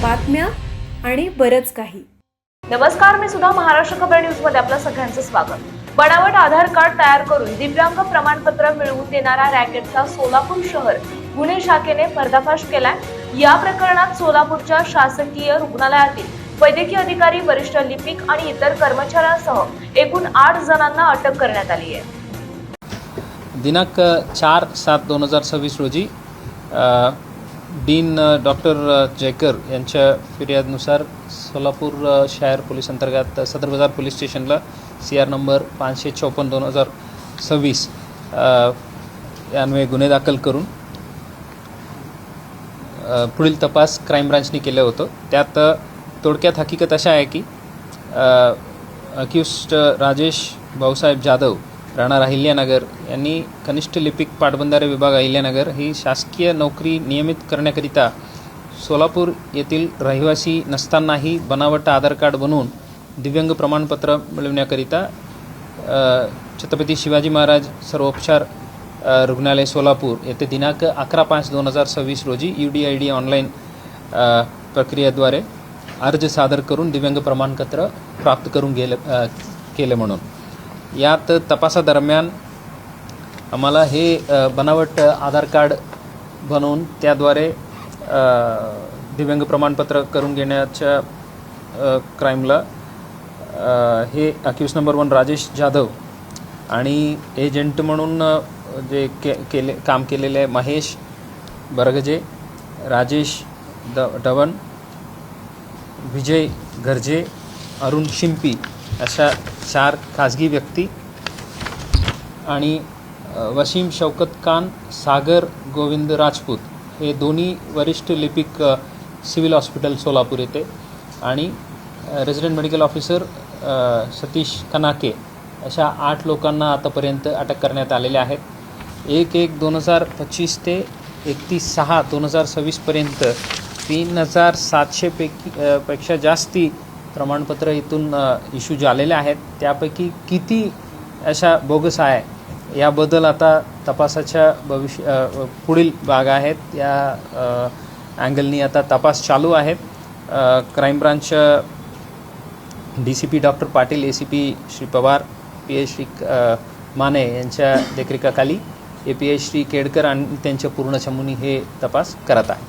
बातम्या आणि बरंच काही. नमस्कार, मी सुद्धा महाराष्ट्र खबर न्यूज मध्ये आपलं सगळ्यांचं स्वागत. बनावट आधार कार्ड तयार करून दिव्यांग प्रमाणपत्र मिळवून देणारा रॅकेटचा सोलापूर शहर गुन्हे शाखेने पर्दाफाश केलाय. या प्रकरणात सोलापूरच्या शासकीय रुग्णालयातील वैद्यकीय अधिकारी, वरिष्ठ लिपिक आणि इतर कर्मचाऱ्यांसह एकूण 8 जणांना अटक करण्यात आली आहे. दिनांक 4/7/2026 रोजी डीन डॉक्टर जयकर यांच्या फिर्यादीनुसार सोलापूर शहर पोलीस अंतर्गत सदर बाजार पोलीस स्टेशनला CR नंबर 554/2026 यान्वये गुन्हे दाखल करून पुढील तपास क्राईम ब्रांचने केलं होतं. त्यात थोडक्यात हकीकत अशा आहे की अक्यूस्ड राजेश भाऊसाहेब जाधव राहणार अहिल्यानगर यांनी कनिष्ठ लिपिक पाटबंधारे विभाग अहिल्यानगर ही शासकीय नोकरी नियमित करण्याकरिता सोलापूर येथील रहिवासी नसतानाही बनावट आधार कार्ड बनवून दिव्यांग प्रमाणपत्र मिळवण्याकरिता छत्रपती शिवाजी महाराज सर्वोपचार रुग्णालय सोलापूर येथे दिनांक 11/5/2026 रोजी UDID ऑनलाईन प्रक्रियेद्वारे अर्ज सादर करून दिव्यांग प्रमाणपत्र प्राप्त करून केले म्हणून यात तपासादरम्यान आम्हाला हे बनावट आधार कार्ड बनवून त्याद्वारे दिव्यांग प्रमाणपत्र करून घेण्याच्या क्राईमला हे अक्यूज नंबर 1 राजेश जाधव आणि एजंट म्हणून जे काम केलेले महेश बरगजे, राजेश डवन, विजय घरजे, अरुण शिंपी अशा 4 खाजगी व्यक्ती आणि वसीम शौकत खान, सागर गोविंद राजपूत हे दोन्ही वरिष्ठ लिपिक सिव्हिल हॉस्पिटल सोलापूर येथे आणि resident medical officer Satish Kanake अशा 8 लोकांना आतापर्यंत अटक करण्यात आलेले आहेत. 1/1/2025 ते 31/6/2026 पर्यंत 3700 पेक्षा जास्ती प्रमाणपत्र इथून इश्यू झालेले आहेत. त्यापैकी किती अशा बोगस आहे याबद्दल आता तपासाच्या पुढील भाग आहेत या अँगलनी आता तपास चालू आहे. Crime branch DCP doctor Patil, ACP Shri Pawar, PI Shri Mane यांच्या देखरेखीखाली API श्री केडकर आणि त्यांच्या पूर्ण चमूने हे तपास करत आहे.